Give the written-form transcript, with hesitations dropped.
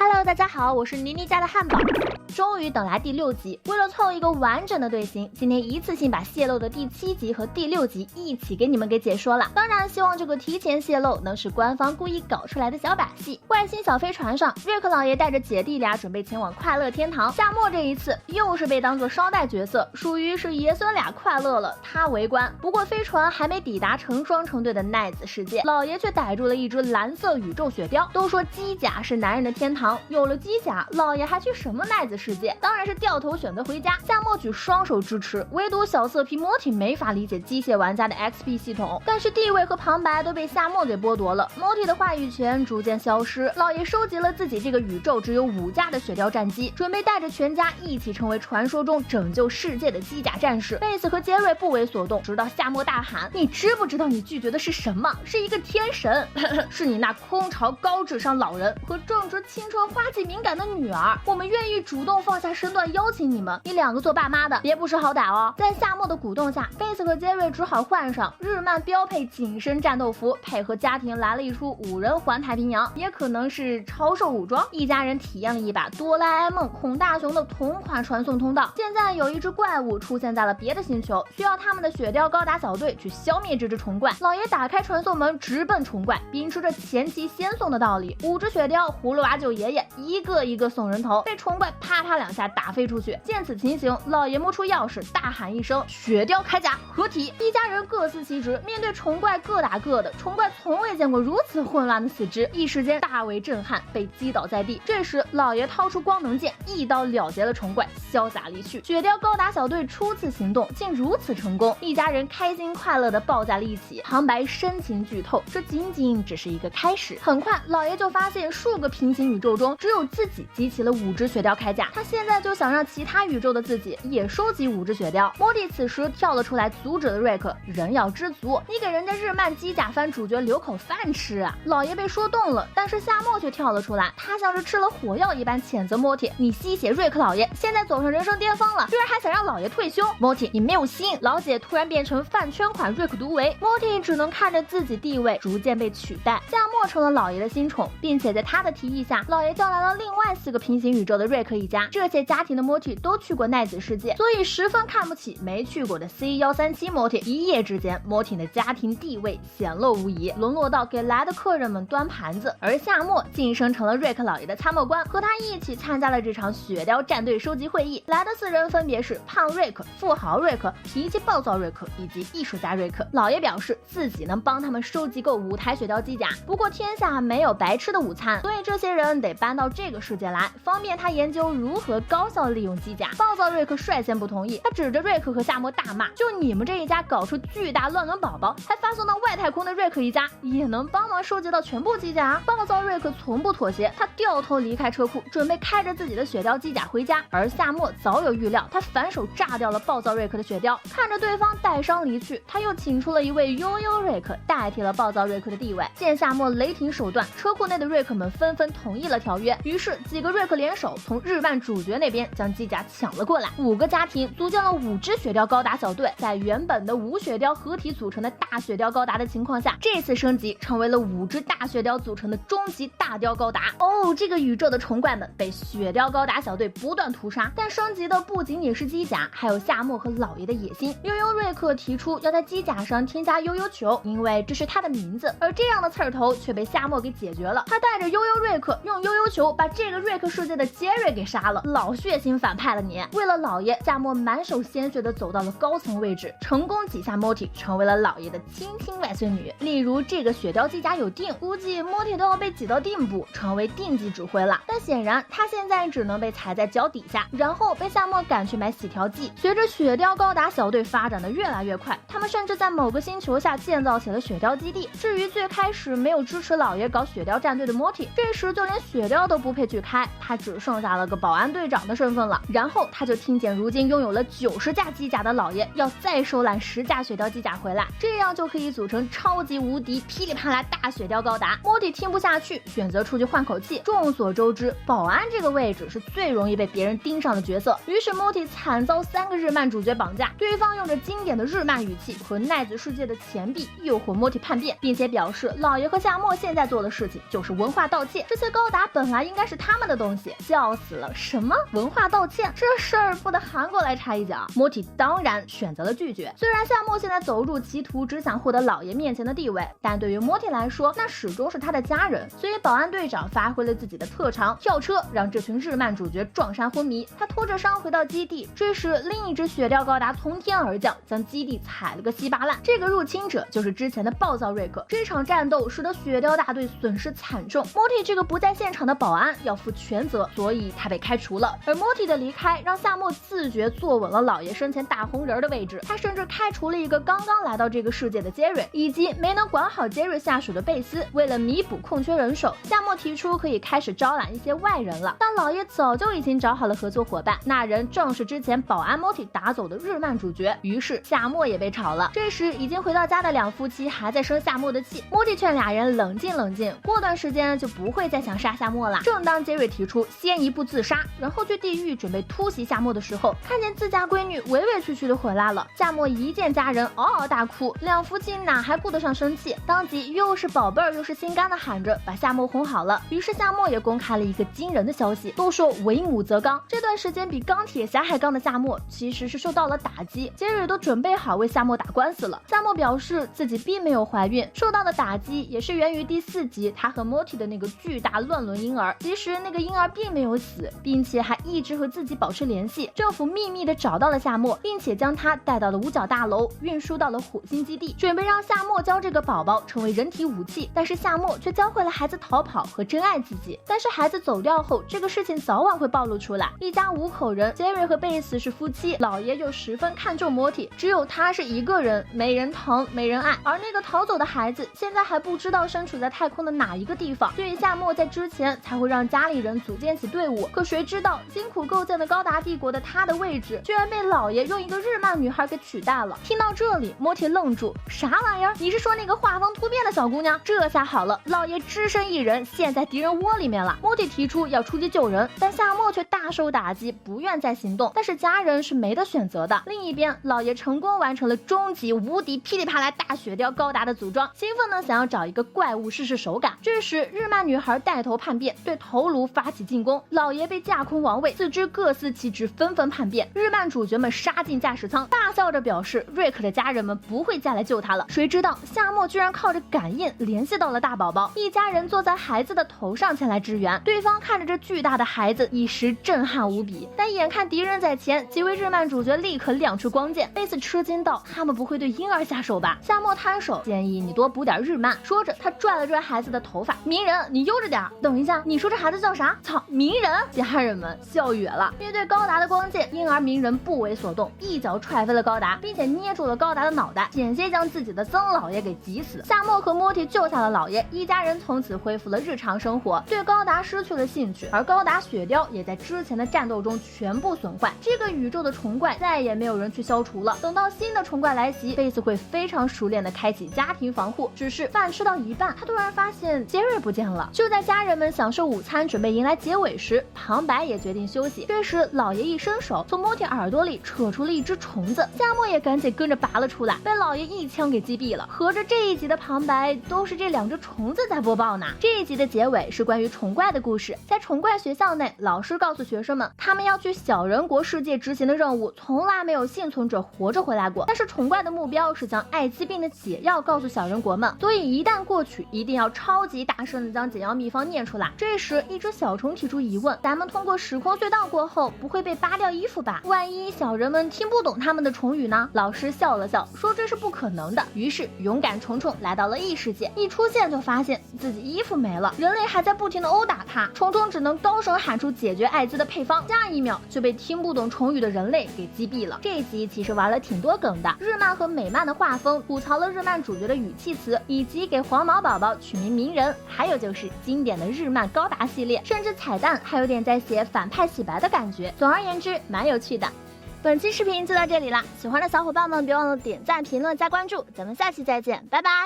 Hello， 大家好，我是妮妮家的汉堡。终于等来第6集，为了凑一个完整的队形，今天一次性把泄露的第7集和第6集一起给你们给解说了。当然，希望这个提前泄露能是官方故意搞出来的小把戏。外星小飞船上，瑞克老爷带着姐弟俩准备前往快乐天堂。夏末这一次又是被当作捎带角色，属于是爷孙俩快乐了，他围观。不过飞船还没抵达成双成对的奈子世界，老爷却逮住了一只蓝色宇宙雪貂。都说机甲是男人的天堂，有了机甲，老爷还去什么奈子世界？当然是掉头选择回家。夏末举双手支持，唯独小色批莫提没法理解机械玩家的 XP 系统，但是地位和旁白都被夏末给剥夺了，莫提的话语权逐渐消失。老爷收集了自己这个宇宙只有5架的雪貂战机，准备带着全家一起成为传说中拯救世界的机甲战士。贝斯和杰瑞不为所动，直到夏末大喊：“你知不知道你拒绝的是什么？是一个天神，是你那空巢高智商老人和正值青春花季敏感的女儿。我们愿意主动放下身段邀请你们，你2个做爸妈的别不识好歹哦。”在夏末的鼓动下，贝斯和杰瑞只好换上日漫标配紧身战斗服，配合家庭来了一出5人环太平洋，也可能是超兽武装。一家人体验了一把哆啦 A 梦、孔大雄的同款传送通道。现在有一只怪物出现在了别的星球，需要他们的雪貂高达小队去消灭这只虫怪。老爷打开传送门，直奔虫怪，秉持着前期先送的道理，5只雪貂葫芦娃救爷爷，一个一个送人头，被虫怪啪啪2下打飞出去。见此情形，老爷摸出钥匙，大喊一声：“雪貂铠甲合体！”一家人各司其职，面对虫怪各打各的。虫怪从未见过如此混乱的死肢，一时间大为震撼，被击倒在地。这时，老爷掏出光能剑，一刀了结了虫怪，潇洒离去。雪貂高达小队初次行动竟如此成功，一家人开心快乐地抱在了一起。旁白深情剧透，这仅仅只是一个开始。很快，老爷就发现数个平行宇宙中只有自己集齐了5只雪貂铠甲，他现在就想让其他宇宙的自己也收集5只雪貂。莫蒂此时跳了出来，阻止了瑞克：“人要知足，你给人家日漫机甲番主角留口饭吃啊！”老爷被说动了，但是夏末却跳了出来，他像是吃了火药一般谴责莫蒂：“你吸血瑞克老爷现在走上人生巅峰了，居然还想让老爷退休！莫蒂，你没有心！”老姐突然变成饭圈款瑞克独为，莫蒂只能看着自己地位逐渐被取代。夏末成了老爷的新宠，并且在他的提议下，老爷叫来了另外4个平行宇宙的瑞克一家。这些家庭的莫蒂都去过奈子世界，所以十分看不起没去过的 C137 莫蒂。一夜之间，莫蒂的家庭地位显露无遗，沦落到给来的客人们端盘子。而夏末晋升成了瑞克老爷的参谋官，和他一起参加了这场雪貂战队收集会议。来的4人分别是胖瑞克、富豪瑞克、脾气暴躁瑞克以及艺术家瑞克。老爷表示自己能帮他们收集够5台雪貂机甲，不过天下没有白吃的午餐，所以这些人得搬到这个世界来，方便他研究如何高效利用机甲。暴躁瑞克率先不同意，他指着瑞克和夏末大骂：“就你们这一家搞出巨大乱伦宝宝，还发送到外太空的瑞克一家也能帮忙收集到全部机甲？”暴躁瑞克从不妥协，他掉头离开车库，准备开着自己的雪貂机甲回家。而夏末早有预料，他反手炸掉了暴躁瑞克的雪貂。看着对方带伤离去，他又请出了一位悠悠瑞克，代替了暴躁瑞克的地位。见夏末雷霆手段，车库内的瑞克们纷纷同意了条约，于是几个瑞克联手从日漫主角那边将机甲抢了过来。5个家庭组建了5只雪貂高达小队，在原本的5雪貂合体组成的大雪貂高达的情况下，这次升级成为了5只大雪貂组成的终极大貂高达。这个宇宙的虫怪们被雪貂高达小队不断屠杀，但升级的不仅仅是机甲，还有夏末和老爷的野心。悠悠瑞克提出要在机甲上添加悠悠球，因为这是他的名字，而这样的刺儿头却被夏末给解决了。他带着悠悠瑞克用悠悠球把这个瑞克世界的杰瑞给杀了，老血腥反派了你！为了老爷，夏末满手鲜血的走到了高层位置，成功挤下莫蒂，成为了老爷的亲亲外孙女。例如这个雪貂机甲有定，估计莫蒂都要被挤到定部，成为定级指挥了。但显然他现在只能被踩在脚底下，然后被夏末赶去买洗条剂。随着雪貂高达小队发展的越来越快，他们甚至在某个星球下建造起了雪貂基地。至于最开始没有支持老爷搞雪貂战队的莫蒂，这时就连雪貂都不配去开，他只剩下了个保安队长的身份了。然后他就听见如今拥有了90架机甲的老爷要再收揽10架雪貂机甲回来，这样就可以组成超级无敌噼里啪啦大雪貂高达。莫蒂听不下去，选择出去换口气。众所周知，保安这个位置是最容易被别人盯上的角色，于是莫蒂惨遭3个日漫主角绑架，对方用着经典的日漫语气和奈子世界的钱币诱惑莫蒂叛变，并且表示老爷和夏末现在做的事情就是文化盗窃，这些高达达本来应该是他们的东西，笑死了！什么文化道歉？这事儿不得韩国来插一脚？莫提当然选择了拒绝。虽然夏目现在走入歧途，只想获得老爷面前的地位，但对于莫提来说，那始终是他的家人。所以保安队长发挥了自己的特长，跳车让这群日漫主角撞衫昏迷。他拖着伤回到基地，这时另一只雪貂高达从天而降，将基地踩了个稀巴烂。这个入侵者就是之前的暴躁瑞克。这场战斗使得雪貂大队损失惨重，莫提这个不在现场的保安要负全责，所以他被开除了。而莫提的离开让夏目自觉坐稳了老爷生前大红人的位置，他甚至开除了一个刚刚来到这个世界的杰瑞，以及没能管好杰瑞下属的贝斯。为了弥补空缺人手，夏目提出可以开始招揽一些外人了，但老爷早就已经找好了合作伙伴，那人正是之前保安莫提打走的日漫主角。于是夏目也被炒了。这时已经回到家的两夫妻还在生夏目的气，莫提劝俩人冷静冷静，过段时间就不会再想杀夏目了。正当杰瑞提出先一步自杀，然后去地狱准备突袭夏目的时候，看见自家闺女委委屈屈的回来了。夏目一见家人嗷嗷大哭，两夫妻哪还顾得上生气，当即又是宝贝儿又是心肝的喊着把夏目哄好了。于是夏目也公开了一个惊人的消息，都说为母则刚，这段时间比钢铁侠还刚的夏目其实是受到了打击，杰瑞都准备好为夏目打官司了。夏目表示自己并没有怀孕，受到的打击也是源于第4集他和莫提的那个巨大乱伦婴儿。其实那个婴儿并没有死，并且还一直和自己保持联系。政府秘密的找到了夏目，并且将他带到了五角大楼，运输到了火星基地，准备让夏目教这个宝宝成为人体武器。但是夏目却教会了孩子逃跑和珍爱自己。但是孩子走掉后，这个事情早晚会暴露出来。一家5口人，杰瑞和贝斯是夫妻，老爷又十分看重莫提，只有他是一个人，没人疼没人爱。而那个逃走的孩子现在还不知道身处在太空的哪一个地方，所以夏目在之前才会让家里人组建起队伍。可谁知道辛苦构建的高达帝国的他的位置居然被老爷用一个日漫女孩给取代了。听到这里，莫提愣住，啥玩意儿？你是说那个画风突变的小姑娘？这下好了，老爷只身一人陷在敌人窝里面了。莫提提出要出击救人，但夏目却大受打击，不愿再行动。但是家人是没得选择的。另一边，老爷成功完成了终极无敌噼里啪啦大雪貂高达的组装，兴奋的想要找一个怪物试试手感。这时日漫女孩带头叛变，对头颅发起进攻，老爷被架空王位，四肢各司其职，纷纷叛变。日漫主角们杀进驾驶舱，大笑着表示瑞克的家人们不会再来救他了。谁知道夏目居然靠着感应联系到了大宝宝，一家人坐在孩子的头上前来支援。对方看着这巨大的孩子，一时震撼无比。但眼看敌人在前，几位日漫主角立刻亮出光剑。贝斯吃惊道：“他们不会对婴儿下手吧？”夏目摊手，建议你多补点日漫。说着，他拽了拽孩子的头发：“鸣人，你悠着点。等一下，你说这孩子叫啥？操，鸣人！”家人们笑哕了。面对高达的光剑，婴儿鸣人不为所动，一脚踹飞了高达，并且捏住了高达的脑袋，险些将自己的曾老爷给挤死。夏目和莫提救下了老爷，一家人从此恢复了日常生活，对高达失去了兴趣，而高达雪貂也在之前的战斗中全部损坏。这个宇宙的虫怪再也没有人去消除了。等到新的虫怪来袭，贝斯会非常熟练的开启家庭防护。只是饭吃到一半，他突然发现杰瑞不见了。就在家人们享受午餐准备迎来结尾时，旁白也决定休息。这时老爷一伸手，从莫提耳朵里扯出了一只虫子，夏目也赶紧跟着拔了出来，被老爷一枪给击毙了。合着这一集的旁白都是这2只虫子在播报呢。这一集的结尾是关于虫怪的故事。在虫怪学校内，老师告诉学生们，他们要去小人国世界执行的任务从来没有幸存者活着回来过，但是虫怪的目标是将艾滋病的解药告诉小人国们，所以一旦过去，一定要超级大声的将解药秘方念出来。这时一只小虫提出疑问，咱们通过时空隧道过后不会被扒掉衣服吧？万一小人们听不懂他们的虫语呢？老师笑了笑说这是不可能的。于是勇敢虫虫来到了异世界，一出现就发现自己衣服没了，人类还在不停的殴打他，虫虫只能高声喊出解决艾滋的配方，下一秒就被听不懂虫语的人类给击毙了。这一集其实玩了挺多梗的，日漫和美漫的画风，吐槽了日漫主角的语气词，以及给黄毛宝宝取名鸣人，还有就是经典的日漫高达系列，甚至彩蛋还有点在写反派洗白的感觉。总而言之，蛮有趣的。本期视频就到这里啦，喜欢的小伙伴们别忘了点赞、评论、加关注，咱们下期再见，拜拜。